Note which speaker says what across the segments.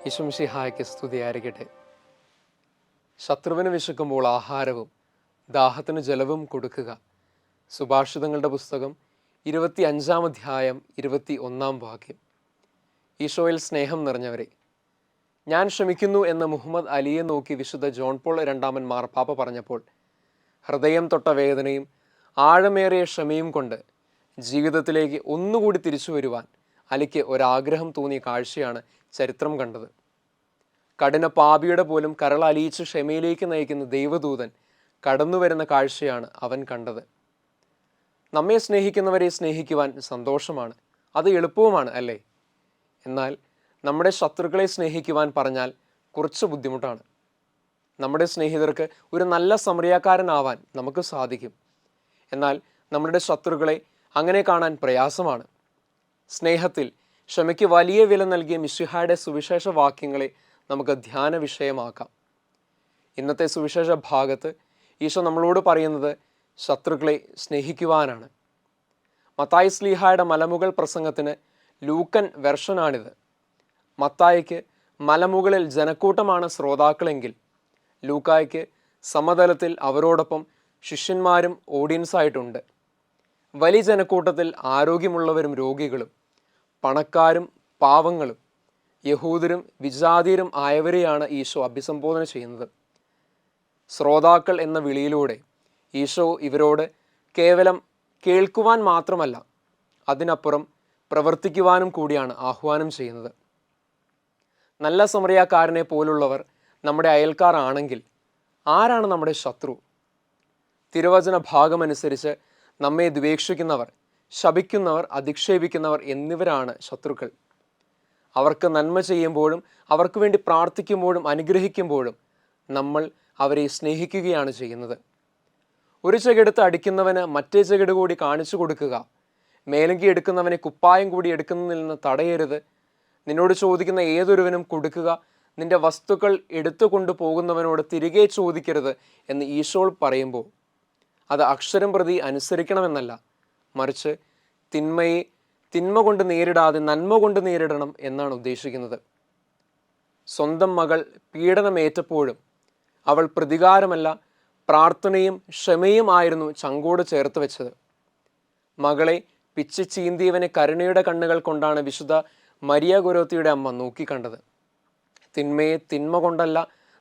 Speaker 1: ഈശോമിശിഹായ്ക്ക് സ്തുതിയായിരിക്കട്ടെ. ശത്രുവിന് വിശക്കുമ്പോൾ ആഹാരവും ദാഹത്തിന് ജലവും കൊടുക്കുക. സുഭാഷിതങ്ങളുടെ പുസ്തകം 25-ാം അധ്യായം 21-ാം വാക്യം. ഈശോയിൽ സ്നേഹം നിറഞ്ഞവരെ, ഞാൻ ക്ഷമിക്കുന്നു എന്ന് മുഹമ്മദ് അലിയെ നോക്കി വിശുദ്ധ ജോൺ പോൾ രണ്ടാമൻ മാർപ്പാപ്പ പറഞ്ഞപ്പോൾ ഹൃദയം തൊട്ട വേദനയും ആഴമേറിയ ക്ഷമയും കൊണ്ട് ജീവിതത്തിലേക്ക് ഒന്നുകൂടി തിരിച്ചു വരുവാൻ അലിക്ക് ഒരാഗ്രഹം തോന്നിയ കാഴ്ചയാണ് ചരിത്രം കണ്ടത്. കഠിന പാപിയുടെ പോലും കരളലിയിച്ച് ക്ഷമയിലേക്ക് നയിക്കുന്ന ദൈവദൂതൻ കടന്നു വരുന്ന കാഴ്ചയാണ് അവൻ കണ്ടത്. നമ്മെ സ്നേഹിക്കുന്നവരെ സ്നേഹിക്കുവാൻ സന്തോഷമാണ്, അത് എളുപ്പവുമാണ് അല്ലേ? എന്നാൽ നമ്മുടെ ശത്രുക്കളെ സ്നേഹിക്കുവാൻ പറഞ്ഞാൽ കുറച്ച് ബുദ്ധിമുട്ടാണ്. നമ്മുടെ സ്നേഹിതർക്ക് ഒരു നല്ല സമറിയാക്കാരനാവാൻ നമുക്ക് സാധിക്കും. എന്നാൽ നമ്മുടെ ശത്രുക്കളെ അങ്ങനെ കാണാൻ പ്രയാസമാണ്. സ്നേഹത്തിൽ ക്ഷമയ്ക്ക് വലിയ വില നൽകിയ മിശിഹായുടെ സുവിശേഷ വാക്യങ്ങളെ നമുക്ക് ധ്യാന വിഷയമാക്കാം. ഇന്നത്തെ സുവിശേഷ ഭാഗത്ത് ഈശോ നമ്മളോട് പറയുന്നത് ശത്രുക്കളെ സ്നേഹിക്കുവാനാണ്. മത്തായി ശ്ലീഹായുടെ മലമുകൾ പ്രസംഗത്തിന് ലൂക്കൻ വെർഷനാണിത്. മത്തായിക്ക് മലമുകളിൽ ജനക്കൂട്ടമാണ് ശ്രോതാക്കളെങ്കിൽ ലൂക്കായ്ക്ക് സമതലത്തിൽ അവരോടൊപ്പം ശിഷ്യന്മാരും ഓഡിയൻസായിട്ടുണ്ട്. വലിയ ജനക്കൂട്ടത്തിൽ ആരോഗ്യമുള്ളവരും രോഗികളും പണക്കാരും പാവങ്ങളും യഹൂദരും വിജാതീയരും ആയവരെയാണ് ഈശോ അഭിസംബോധന ചെയ്യുന്നത്. ശ്രോതാക്കൾ എന്ന വിളിയിലൂടെ ഈശോ ഇവരോട് കേവലം കേൾക്കുവാൻ മാത്രമല്ല, അതിനപ്പുറം പ്രവർത്തിക്കുവാനും കൂടിയാണ് ആഹ്വാനം ചെയ്യുന്നത്. നല്ല സമറിയാക്കാരനെ പോലുള്ളവർ നമ്മുടെ അയൽക്കാർ ആണെങ്കിൽ ആരാണ് നമ്മുടെ ശത്രു? തിരുവചന ഭാഗമനുസരിച്ച് നമ്മെ ദ്വേഷിക്കുന്നവർ, ശപിക്കുന്നവർ, അധിക്ഷേപിക്കുന്നവർ എന്നിവരാണ് ശത്രുക്കൾ. അവർക്ക് നന്മ ചെയ്യുമ്പോഴും അവർക്ക് വേണ്ടി പ്രാർത്ഥിക്കുമ്പോഴും അനുഗ്രഹിക്കുമ്പോഴും നമ്മൾ അവരെ സ്നേഹിക്കുകയാണ് ചെയ്യുന്നത്. ഒരു ചെകിടത്ത് അടിക്കുന്നവന് മറ്റേ ചെകിട് കൂടി കാണിച്ചു കൊടുക്കുക. മേലങ്കി എടുക്കുന്നവനെ കുപ്പായം കൂടി എടുക്കുന്നതിൽ നിന്ന് തടയരുത്. നിന്നോട് ചോദിക്കുന്ന ഏതൊരുവനും കൊടുക്കുക. നിന്റെ വസ്തുക്കൾ എടുത്തു കൊണ്ടുപോകുന്നവനോട് തിരികെ ചോദിക്കരുത് എന്ന് ഈശോ പറയുമ്പോൾ അത് അക്ഷരം പ്രതി അനുസരിക്കണമെന്നല്ല, മറിച്ച് തിന്മയെ തിന്മ കൊണ്ട് നേരിടാതെ നന്മ കൊണ്ട് നേരിടണം എന്നാണ് ഉദ്ദേശിക്കുന്നത്. സ്വന്തം മകൾ പീഡനമേറ്റപ്പോഴും അവൾ പ്രതികാരമല്ല, പ്രാർത്ഥനയും ക്ഷമയും ആയിരുന്നു ചങ്കോട് ചേർത്ത് വെച്ചത്. മകളെ പിച്ചി ചീന്തിയവനെ കരുണയുടെ കണ്ണുകൾ കൊണ്ടാണ് വിശുദ്ധ മരിയ ഗൊരോത്തിയുടെ അമ്മ നോക്കിക്കണ്ടത്. തിന്മയെ തിന്മ കൊണ്ടല്ല,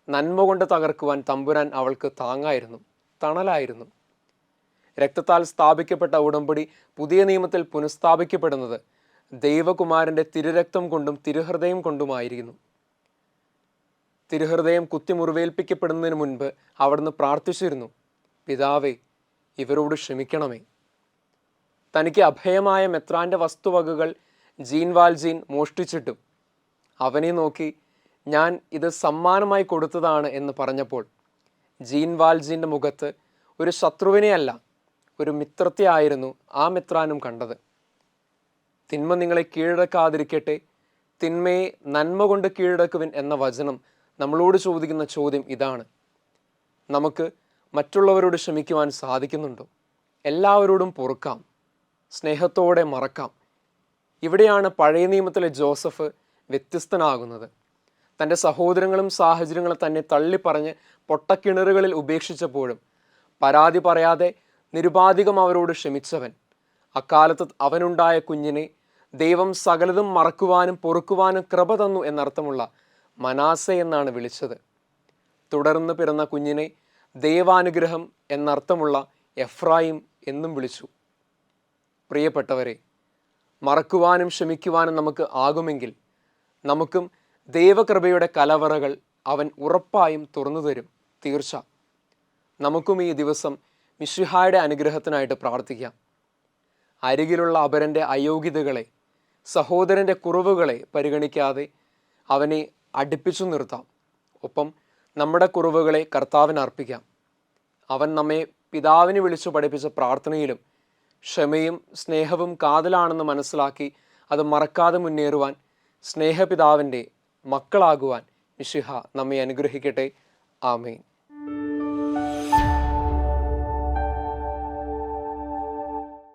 Speaker 1: നന്മ കൊണ്ട് തകർക്കുവാൻ തമ്പുരാൻ അവൾക്ക് താങ്ങായിരുന്നു, തണലായിരുന്നു. രക്തത്താൽ സ്ഥാപിക്കപ്പെട്ട ഉടമ്പടി പുതിയ നിയമത്തിൽ പുനഃസ്ഥാപിക്കപ്പെടുന്നത് ദൈവകുമാരൻ്റെ തിരുരക്തം കൊണ്ടും തിരുഹൃദയം കൊണ്ടുമായിരിക്കുന്നു. തിരുഹൃദയം കുത്തിമുറിവേൽപ്പിക്കപ്പെടുന്നതിന് മുൻപ് അവിടുന്ന് പ്രാർത്ഥിച്ചിരുന്നു, പിതാവേ, ഇവരോട് ക്ഷമിക്കണമേ. തനിക്ക് അഭയമായ മെത്രാന്റെ വസ്തുവകകൾ ജീൻ വാൽജീൻ മോഷ്ടിച്ചിട്ടും അവനെ നോക്കി ഞാൻ ഇത് സമ്മാനമായി കൊടുത്തതാണ് എന്ന് പറഞ്ഞപ്പോൾ ജീൻ വാൽജീൻ്റെ മുഖത്ത് ഒരു ശത്രുവിനെയല്ല, ഒരു മിത്രത്തെ ആയിരുന്നു ആ മിത്രാനും കണ്ടത്. തിന്മ നിങ്ങളെ കീഴടക്കാതിരിക്കട്ടെ, തിന്മയെ നന്മ കൊണ്ട് കീഴടക്കുവിൻ എന്ന വചനം നമ്മളോട് ചോദിക്കുന്ന ചോദ്യം ഇതാണ്. നമുക്ക് മറ്റുള്ളവരോട് ക്ഷമിക്കുവാൻ സാധിക്കുന്നുണ്ടോ? എല്ലാവരോടും പൊറുക്കാം, സ്നേഹത്തോടെ മറക്കാം. ഇവിടെയാണ് പഴയ നിയമത്തിലെ ജോസഫ് വ്യത്യസ്തനാകുന്നത്. തൻ്റെ സഹോദരങ്ങളും സാഹചര്യങ്ങളും തന്നെ തള്ളിപ്പറഞ്ഞ് പൊട്ടക്കിണറുകളിൽ ഉപേക്ഷിച്ചപ്പോഴും പരാതി പറയാതെ നിരുപാധികം അവരോട് ക്ഷമിച്ചവൻ. അക്കാലത്ത് അവനുണ്ടായ കുഞ്ഞിനെ ദൈവം സകലതും മറക്കുവാനും പൊറുക്കുവാനും കൃപ തന്നു എന്നർത്ഥമുള്ള മനാസെ എന്നാണ് വിളിച്ചത്. തുടർന്ന് പിറന്ന കുഞ്ഞിനെ ദൈവാനുഗ്രഹം എന്നർത്ഥമുള്ള എഫ്രായിം എന്നും വിളിച്ചു. പ്രിയപ്പെട്ടവരെ, മറക്കുവാനും ക്ഷമിക്കുവാനും നമുക്ക് ആകുമെങ്കിൽ നമുക്കും ദൈവകൃപയുടെ കലവറകൾ അവൻ ഉറപ്പായും തുറന്നു തരും, തീർച്ച. നമുക്കും ഈ ദിവസം മിശിഹായുടെ അനുഗ്രഹത്തിനായിട്ട് പ്രാർത്ഥിക്കാം. അരികിലുള്ള അപരൻ്റെ അയോഗ്യതകളെ, സഹോദരൻ്റെ കുറവുകളെ പരിഗണിക്കാതെ അവനെ അടുപ്പിച്ചു നിർത്താം. ഒപ്പം നമ്മുടെ കുറവുകളെ കർത്താവിന് അർപ്പിക്കാം. അവൻ നമ്മെ പിതാവിനെ വിളിച്ചു പഠിപ്പിച്ച പ്രാർത്ഥനയിലും ക്ഷമയും സ്നേഹവും കാതലാണെന്ന് മനസ്സിലാക്കി അത് മറക്കാതെ മുന്നേറുവാൻ, സ്നേഹപിതാവിൻ്റെ മക്കളാകുവാൻ മിശിഹ നമ്മെ അനുഗ്രഹിക്കട്ടെ. ആമേൻ.